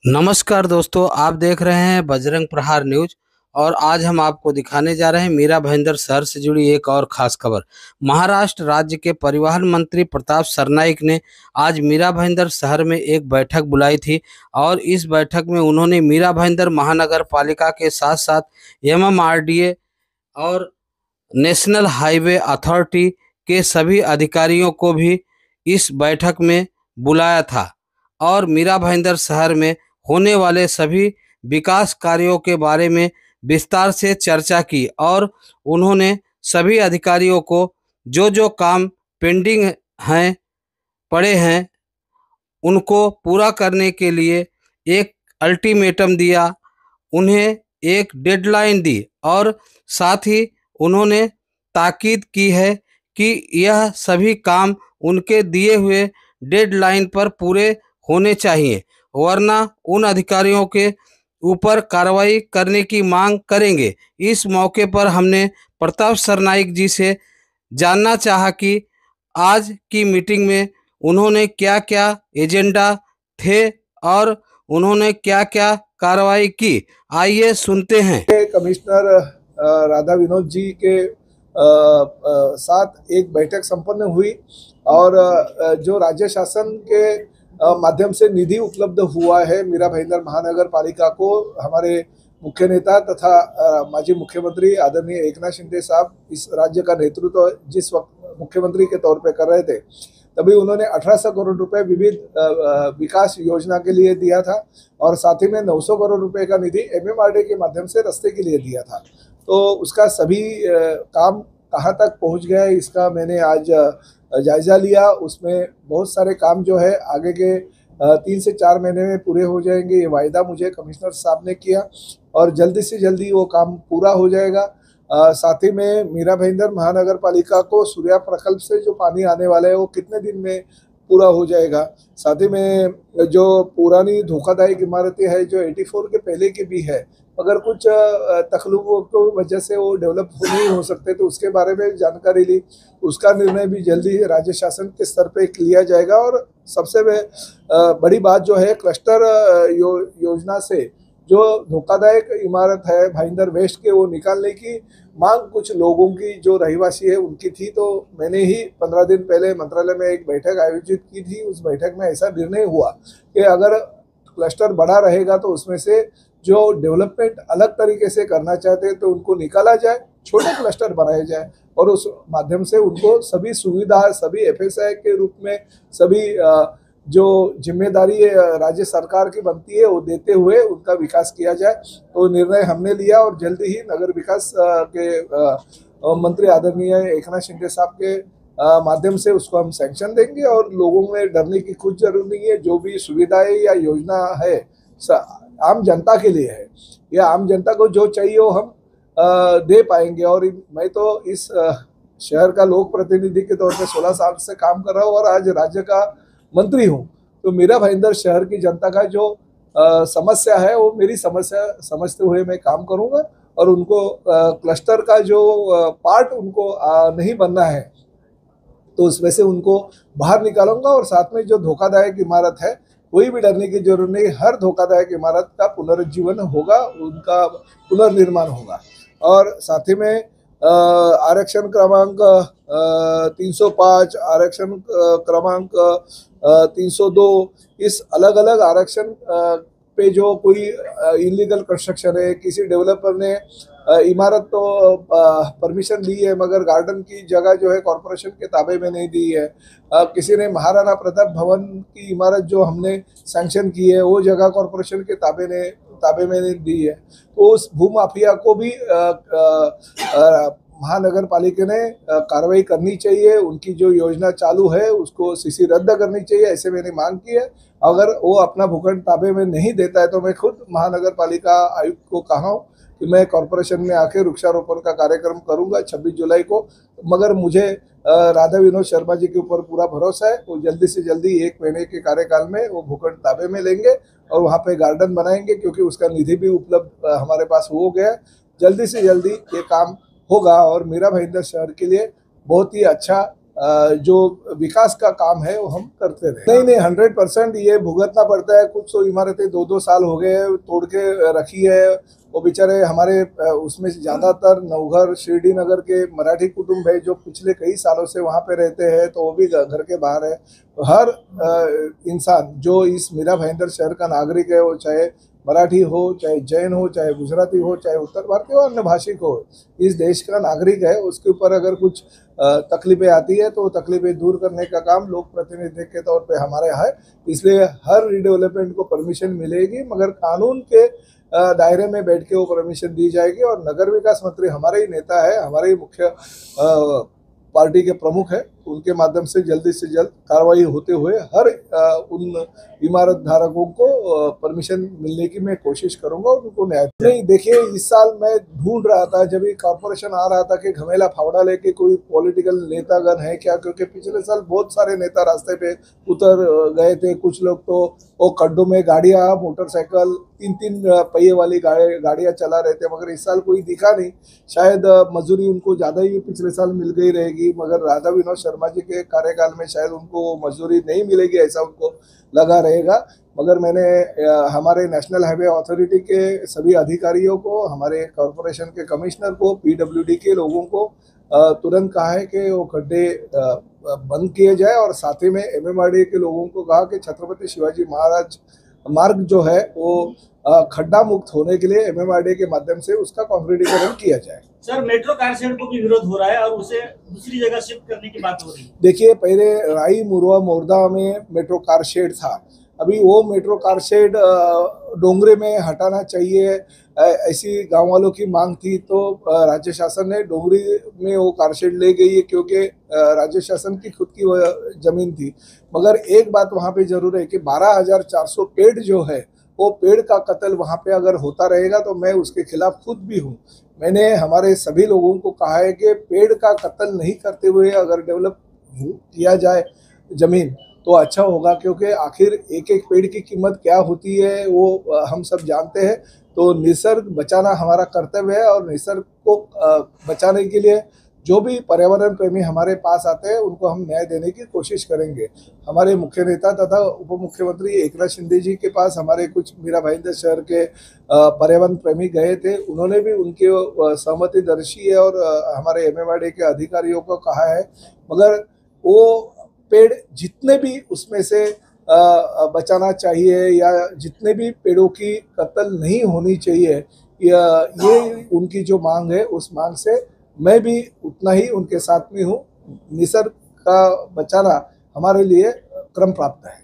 नमस्कार दोस्तों, आप देख रहे हैं बजरंग प्रहार न्यूज। और आज हम आपको दिखाने जा रहे हैं मीरा भाईंदर शहर से जुड़ी एक और खास खबर। महाराष्ट्र राज्य के परिवहन मंत्री प्रताप सरनाईक ने आज मीरा भाईंदर शहर में एक बैठक बुलाई थी। और इस बैठक में उन्होंने मीरा भाईंदर महानगर पालिका के साथ साथ एमएमआरडीए और नेशनल हाईवे अथॉरिटी के सभी अधिकारियों को भी इस बैठक में बुलाया था। और मीरा भाईंदर शहर में होने वाले सभी विकास कार्यों के बारे में विस्तार से चर्चा की। और उन्होंने सभी अधिकारियों को जो जो काम पेंडिंग हैं, पड़े हैं, उनको पूरा करने के लिए एक अल्टीमेटम दिया, उन्हें एक डेडलाइन दी। और साथ ही उन्होंने ताकीद की है कि यह सभी काम उनके दिए हुए डेडलाइन पर पूरे होने चाहिए, वरना उन अधिकारियों के ऊपर कार्रवाई करने की मांग करेंगे। इस मौके पर हमने प्रताप सरनाईक जी से जानना चाहा कि आज की मीटिंग में उन्होंने क्या क्या एजेंडा थे और उन्होंने क्या क्या कार्रवाई की। आइए सुनते हैं। कमिश्नर राधा विनोद जी के साथ एक बैठक संपन्न हुई और जो राज्य शासन के माध्यम से निधि उपलब्ध हुआ है मीरा भाईंदर महानगर पालिका को, हमारे मुख्य नेता तथा माजी मुख्यमंत्री आदरणीय एकनाथ शिंदे साहब इस राज्य का नेतृत्व जिस वक्त मुख्यमंत्री के तौर पे कर रहे थे, तभी उन्होंने 1800 करोड़ रुपए विविध विकास योजना के लिए दिया था और साथ ही में 900 करोड़ रुपए का निधि एमएमआरडी के माध्यम से रास्ते के लिए दिया था। तो उसका सभी काम कहाँ तक पहुँच गया है, इसका मैंने आज जायजा लिया। उसमें बहुत सारे काम जो है आगे के 3 से 4 महीने में पूरे हो जाएंगे, ये वायदा मुझे कमिश्नर साहब ने किया और जल्दी से जल्दी वो काम पूरा हो जाएगा। साथ ही में मीरा भाईंदर महानगर पालिका को सूर्या प्रकल्प से जो पानी आने वाला है वो कितने दिन में पूरा हो जाएगा। साथ ही में जो पुरानी धोखादायक इमारतें हैं जो 84 के पहले की भी है, अगर कुछ तकलीफों की वजह से वो डेवलप नहीं हो सकते, तो उसके बारे में जानकारी ली। उसका निर्णय भी जल्दी राज्य शासन के स्तर पे लिया जाएगा। और सबसे बड़ी बात जो है, क्लस्टर योजना से जो धोखादायक इमारत है भाईंदर वेस्ट के, वो निकालने की मांग कुछ लोगों की जो रहवासी है उनकी थी। तो मैंने ही 15 दिन पहले मंत्रालय में एक बैठक आयोजित की थी। उस बैठक में ऐसा निर्णय हुआ कि अगर क्लस्टर बड़ा रहेगा तो उसमें से जो डेवलपमेंट अलग तरीके से करना चाहते हैं तो उनको निकाला जाए, छोटे क्लस्टर बनाए जाए और उस माध्यम से उनको सभी सुविधा, सभी एफएसआई के रूप में सभी जो जिम्मेदारी राज्य सरकार की बनती है वो देते हुए उनका विकास किया जाए। तो निर्णय हमने लिया और जल्दी ही नगर विकास के मंत्री आदरणीय एकनाथ शिंदे साहब के माध्यम से उसको हम सैंक्शन देंगे। और लोगों में डरने की कुछ जरूरत नहीं है। जो भी सुविधाएं या योजना है आम जनता के लिए है, या आम जनता को जो चाहिए वो हम दे पाएंगे। और मैं तो इस शहर का लोक प्रतिनिधि के तौर पे 16 साल से काम कर रहा हूँ और आज राज्य का मंत्री हूँ। तो मीरा भाईंदर शहर की जनता का जो समस्या है वो मेरी समस्या समझते हुए मैं काम करूँगा। और उनको क्लस्टर का जो पार्ट उनको नहीं बनना है तो उसमें से उनको बाहर निकालूंगा। और साथ में जो धोखादायक इमारत है, कोई भी डरने की जरूरत नहीं, हर धोखादायक इमारत का पुनरुज्जीवन होगा, उनका पुनर्निर्माण होगा। और साथ ही में आरक्षण क्रमांक 305, आरक्षण क्रमांक 302, इस अलग अलग आरक्षण पे जो कोई इलीगल कंस्ट्रक्शन है, किसी डेवलपर ने इमारत तो परमिशन ली है मगर गार्डन की जगह जो है कॉरपोरेशन के ताबे में नहीं दी है, किसी ने महाराणा प्रताप भवन की इमारत जो हमने सैंक्शन की है वो जगह कॉरपोरेशन के ताबे में नहीं दी है, तो उस भूमाफिया को भी महानगर पालिका ने कार्रवाई करनी चाहिए। उनकी जो योजना चालू है उसको सीसी रद्द करनी चाहिए, ऐसे मैंने मांग की है। अगर वो अपना भूखंड ताबे में नहीं देता है तो मैं खुद महानगर पालिका आयुक्त को कहा हूँ कि मैं कॉरपोरेशन में आके वृक्षारोपण का कार्यक्रम करूंगा 26 जुलाई को। मगर मुझे राधा विनोद शर्मा जी के ऊपर पूरा भरोसा है, वो जल्दी से जल्दी 1 महीने के कार्यकाल में वो भूखंड ताबे में लेंगे और वहाँ पे गार्डन बनाएंगे, क्योंकि उसका निधि भी उपलब्ध हमारे पास हो गया। जल्दी से जल्दी ये काम होगा और मीरा भाईंदर शहर के लिए बहुत ही अच्छा जो विकास का काम है वो हम करते रहे। नहीं 100% ये भुगतना पड़ता है। कुछ तो इमारतें 2-2 साल हो गए तोड़ के रखी है। वो बेचारे हमारे उसमें ज़्यादातर नवघर शिरडी नगर के मराठी कुटुंब है जो पिछले कई सालों से वहाँ पे रहते हैं, तो वो भी घर के बाहर है। तो हर इंसान जो इस मीरा भाईंदर शहर का नागरिक है, वो चाहे मराठी हो, चाहे जैन हो, चाहे गुजराती हो, चाहे उत्तर भारतीय हो, अन्य भाषिक हो, इस देश का नागरिक है। उसके ऊपर अगर कुछ तकलीफें आती है तो तकलीफें दूर करने का काम लोक प्रतिनिधि के तौर पे हमारे यहाँ है। इसलिए हर रीडेवलपमेंट को परमिशन मिलेगी, मगर कानून के दायरे में बैठ के वो परमिशन दी जाएगी। और नगर विकास मंत्री हमारे ही नेता है, हमारे ही मुख्य पार्टी के प्रमुख है, उनके माध्यम से जल्द कार्रवाई होते हुए हर उन इमारत धारकों को परमिशन मिलने की मैं कोशिश करूंगा और उनको न्याय नहीं। देखिए, इस साल मैं ढूंढ रहा था, जब ये कॉर्पोरेशन आ रहा था कि घमेला फावड़ा लेके कोई पॉलिटिकल नेतागण है क्या, क्योंकि पिछले साल बहुत सारे नेता रास्ते पे उतर गए थे। कुछ लोग तो वो खड्डों में गाड़ियाँ, मोटरसाइकिल, 3-3 पहिए वाली गाड़ियाँ चला रहे थे, मगर इस साल कोई दिखा नहीं। शायद मजदूरी उनको ज़्यादा ही पिछले साल मिल गई रहेगी, मगर राधा विनोद शर्मा जी के कार्यकाल में शायद उनको मजदूरी नहीं मिलेगी, ऐसा उनको लगा रहेगा। मगर मैंने हमारे नेशनल हाईवे अथॉरिटी के सभी अधिकारियों को, हमारे कॉरपोरेशन के कमिश्नर को, पीडब्ल्यूडी के लोगों को तुरंत कहा है कि वो खड्डे बंद किए जाए, और साथ ही में एमएमआरडीए के लोगों को कहा कि छत्रपति शिवाजी महाराज मार्ग जो है वो खड्डा मुक्त होने के लिए एमएमआरडीए के माध्यम से उसका कंक्रीटीकरण किया जाए। सर, मेट्रो कार शेड को भी विरोध हो रहा है और उसे दूसरी जगह शिफ्ट करने की बात हो रही है। देखिए, पहले राई मुरवा मोरदा में मेट्रो कार शेड था, अभी वो मेट्रो कार शेड डोंगरे में हटाना चाहिए, ऐसी गांव वालों की मांग थी। तो राज्य शासन ने डोंगरी में वो कार शेड ले गई है, क्योंकि राज्य शासन की खुद की वो जमीन थी। मगर एक बात वहाँ पे जरूर है कि 12,400 पेड़ जो है, वो पेड़ का कत्ल वहाँ पे अगर होता रहेगा तो मैं उसके खिलाफ खुद भी हूँ। मैंने हमारे सभी लोगों को कहा है कि पेड़ का कत्ल नहीं करते हुए अगर डेवलप किया जाए जमीन तो अच्छा होगा, क्योंकि आखिर एक पेड़ की कीमत क्या होती है वो हम सब जानते हैं। तो निसर्ग बचाना हमारा कर्तव्य है, और निसर्ग को बचाने के लिए जो भी पर्यावरण प्रेमी हमारे पास आते हैं उनको हम न्याय देने की कोशिश करेंगे। हमारे मुख्य नेता तथा उप मुख्यमंत्री एकनाथ शिंदे जी के पास हमारे कुछ मीरा भाईंदर शहर के पर्यावरण प्रेमी गए थे, उन्होंने भी उनकी सहमति दर्शी है और हमारे एमएमआरडीए के अधिकारियों को कहा है। मगर वो पेड़ जितने भी उसमें से बचाना चाहिए, या जितने भी पेड़ों की कत्ल नहीं होनी चाहिए, ये उनकी जो मांग है, उस मांग से मैं भी उतना ही उनके साथ में हूँ। निसर्ग का बचाना हमारे लिए क्रम प्राप्त है।